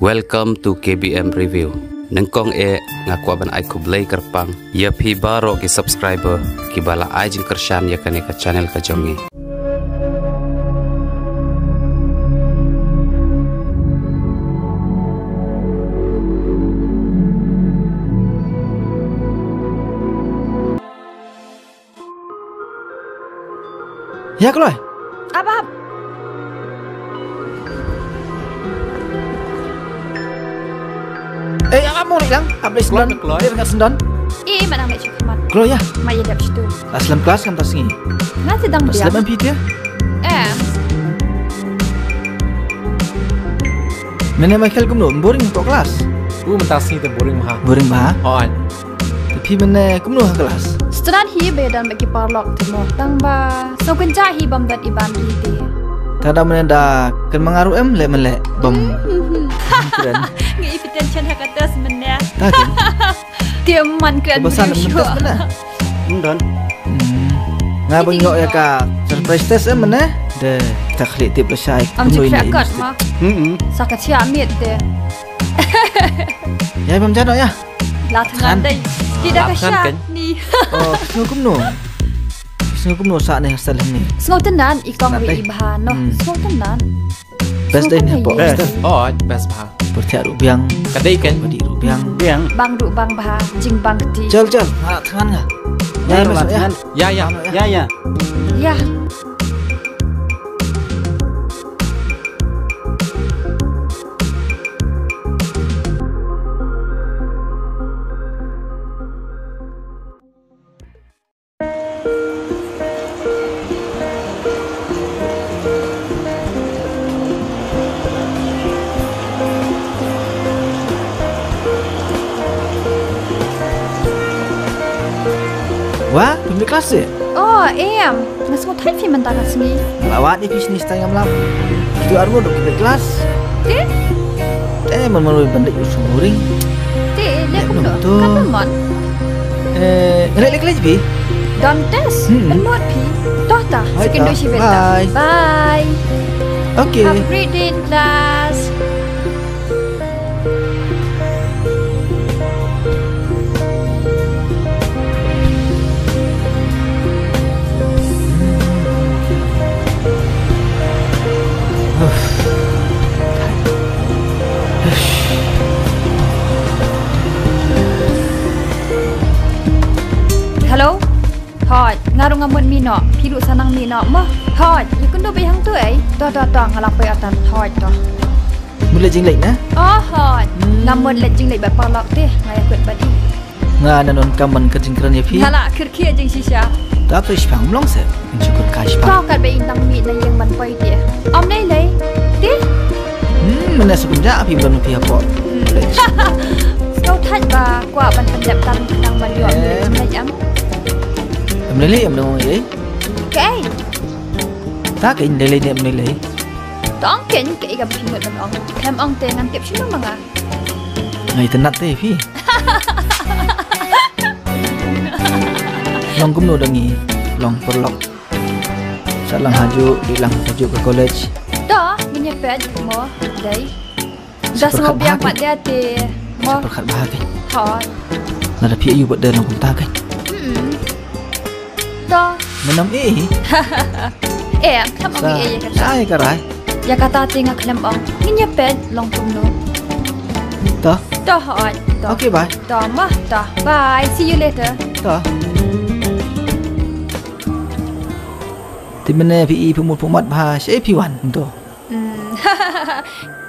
Welcome to KBM Review. Nengkong ngaku aban ai kublai kerpang. Ya pi baro ki subscriber ki bala ai jin kershan ya kane ka channel ka jongi. Ya keluar. Apa? Apa mau lang? Apa Islam? Keluar. Dengan sendan. Mana nak cakap mat? Keluar ya. Maya dah situ. Aslam kelas kan tasngi. Nanti dang dia. Aslam MP dia. Mana Michael kumno boring untuk kelas. Mentasni tu boring mah. Boring mah. Oh. Tapi mana kumno kelas. Setelah hi bedan bagi parlok temo tang ba. So kenca hi bam dat iban di. Tada mana dah kan mengaruh le melek bam. Keren. Ngi tension hak atas menya. Takin. Dia man keren. Bosan mentas mana? Undon. Ngabang ngok ya kak. Surprise test mana? De takhli tip bersai. Am cakap kat mah. Sakat siamit deh. Ya bam jano ya. Latangan deh. Tidak kesat ni. Oh, kumno. Semua kumno saat ni hasil ni. Semua tenan ikong wi ibahan no. Semua tenan. Best day ni apa? Oh, best bah. Bertiak rupiang. Kadai kan? Badi rupiang. Biang. Bang du bang bah. Jing bang ti. Jal. Tangan ngah. Ya masuk ya. Ya. Ya. Wah, pemilik kelas ya? Oh, Mas mau tanya film mentara sini. Lawat ni bisnis tayang malam. Itu arwah dok pemilik kelas. Melalui bandit usul boring. Lihat pun dok. Kan mon. Ngelak lagi bi? Dantes. Emot pi. Toh ta. Secondary si beta. Bye. Okay. Have a great day in class. Hello? Hoi, ngaruh ngamun mino, pilu sanang mino mah. Hoi, ikun do behang tu Toh ngalapai atan hoi toh. Mula jinglik na? Oh, hoi. Ngamun let jing lek bapalok teh, ngaya kuat badi. Nga nanon kaman kejingkran ya pi? Ngala kirkia jing sisya. Tak tu ispang melong se. Mencukup kash Kau kat be intang mi na yang ban poi dia. Om nei lei. Teh? Mana sebenarnya api belum pi apa? Kau thay ba, gua ban pendap tan nang ban yo am jam. Menilai em dong ye? Cái. Tak ke nilai ni menilai. Tong ken ke ga phi ban ong. Tham ong te ngan tiap sino manga. Ngai tenat te pi. Long kumno dangi, long perlok. Salang haju, dilang haju ke college. Dah, menyepet mo, dai. Dah semua biang mat dia te. Mo. Perkat bahagia. Hoi. Nada pi ayu buat dah long kumta kan. Dah. Menam Tham ong ya kata. Saya karai. Ya kata tengah klem ong. Menyepet long kumno. Dah. Dah hoi. Okay, bye. Dah mah, dah. Bye. See you later. Dah. Di mana PE pemuat bahas AP1 untuk.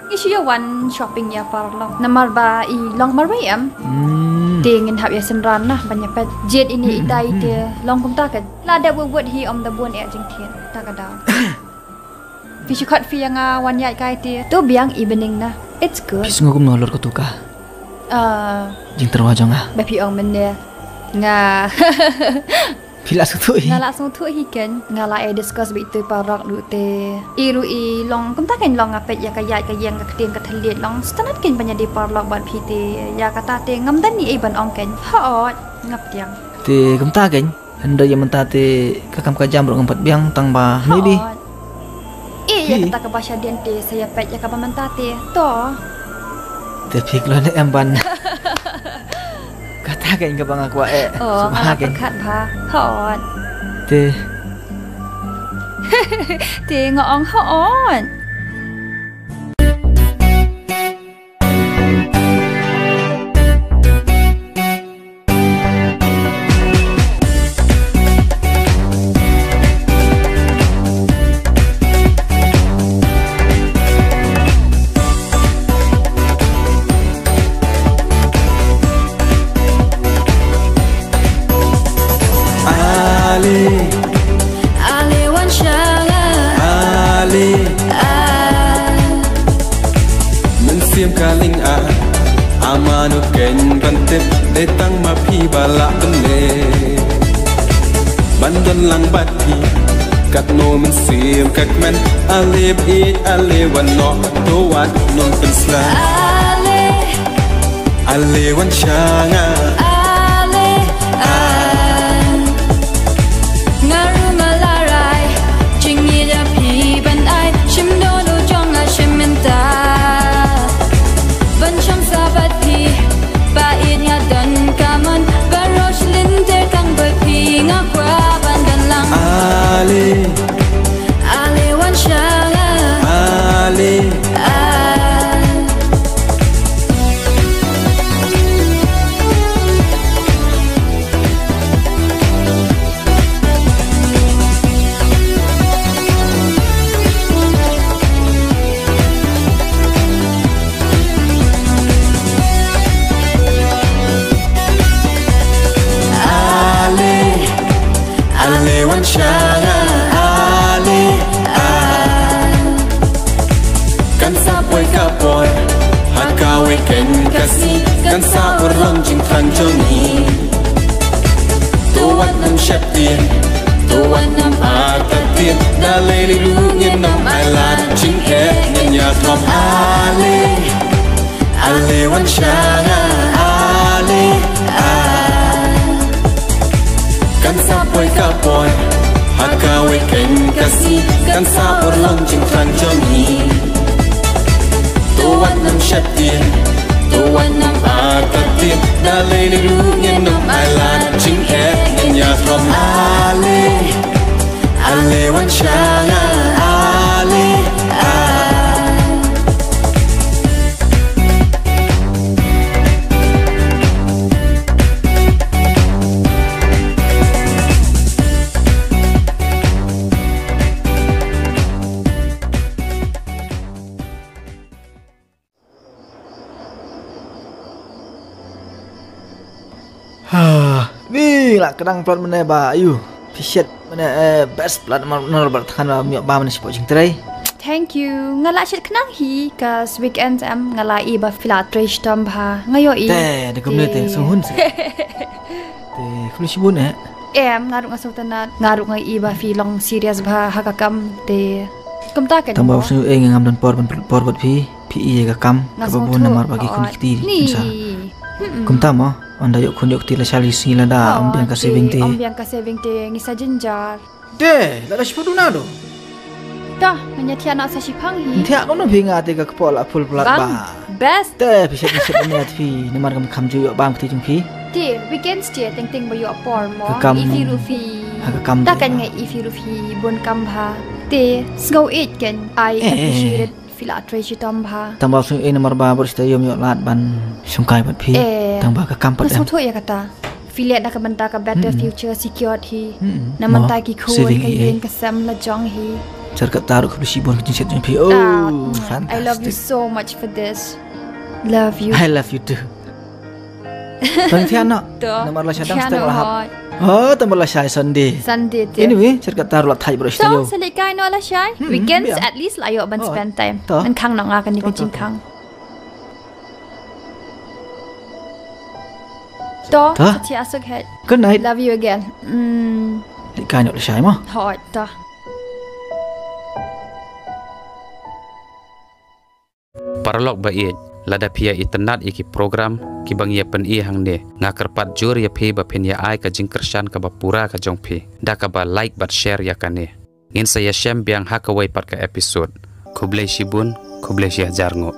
Isu ya one shopping ya parlong. Namar ba I long marwayam. Dingin hab ya senran nah banyak pet. Jet ini idai dia long kum takat. La da buat hi om da buan ya jing tian. Takadau. Fishu cut fi yang one yai kai dia. Tu biang evening nah. It's good. Bis ngugum nolor ko tuka. Jing terwajong ah. Bapi ong mende. Nga. Pila sutui. Nga langsung tu hiken. Nga discuss bi tu parok lu te. Iru I long kum takan long apet ya kayat kayang ka ketien ka thaliet long. Stanat ken banya di parok ban pi te. Ya kata te ngam dan ni ban ong ken. Hot ngap tiang. Te kum ta ken. Handa yang mentah te kakam kajam rong empat biang tang ba. Maybe. Ya kata ke bahasa diante saya pet ya ka pamantate. To. Tapi kalau ni emban kata kan ke bang aku Ngala kat pha hot Te ngong hot kaling amanu ken bantep detang mapi bala tene bandon lang bati kat no men sim kat men alib it alewan no to wat non pensla alewan shanga ngaru ngalarai jingi da pi ban ai shim do do jong a shimenta ban sham sabati ba in ya dan kaman barosh linde kang ba pi nga kwa ban dan lang ale wan shanga ale shana ale kan sa boy ka boy hakawe ken kasi kan sa urlong jing than joni to wat nam shaptin to wat nam atatin na lady ru ngin nam ailan jing e ngin ya thom ale wan shana ale kan sa boy ka boy hakawe ken kasi kan sa urlong jing than joni to wat nam shaptin to wat nam atatin na lady ru ngin nam ailan jing e ngin ya thom ale wan shana ale Ni lah kadang plot mana ba ayu. Appreciate mana best plot mana bertahan ba miok ba mana support jing terai. Thank you. Ngala shit kenang hi kas weekend am ngala i ba filatrish tam ba ngayo i. Te de community suhun se. Te khulu sibun Em ngaruk ngasultanat ngaruk ngai i ba fi long serious ba hakakam te kumta kan. Tambah su ngam dan por bot pi ga kam ka bu namar bagi kunikti. Ni. Kumta mo anda yuk kunjuk tila shali sila da ambiang ka saving te. Ambiang ka saving te ngisa jinjar. De, la sipu na do. Dah, nganya tiana sa sipang hi. Tiak kono binga te ka pola full plat ba. Best. Te bisa net fi namar kam ju bang ti jung fi. Te weekends je ting ba yo por mo. Kam ifi rufi. Kam ta kan ngai ifi rufi bon kam ba. Te snow it kan I appreciate filatrish tam ba. Tambah su namar ba berista yom yo lat ban sungkai bat fi. Tambah ka kampat em. Masuk ya kata. Filet nak benta ka better future security. Naman ta ki khoi ka yin ka sam la jong hi. Cerkat taruh ke besi bon kecil jeng pi. Oh, fantastic. I love you so much for this. Love you. I love you too. Tang tian nak. Namar la syadang setengah lahap. Oh, tambah la syai Sunday. Sunday tu. Anyway, cerkat taruh la thai berista yo. So, selikai no la syai. Weekends at least la yo ban spend time. Nan kang nak ngakan ni kucing kang. Toh, Cia asuk head. Good night. Love you again. Likai nak syai mah. Hot toh. Paralog bait lada pia internet iki program ki bang ya pen i hang de ngakerpat jur ya phi ba phen ya ai ka jingkershan ka ba pura ka jong phi da ka ba like but share ya kane ngin saya shem biang hakawai pat ka episode kublai shibun kublai shia jarngo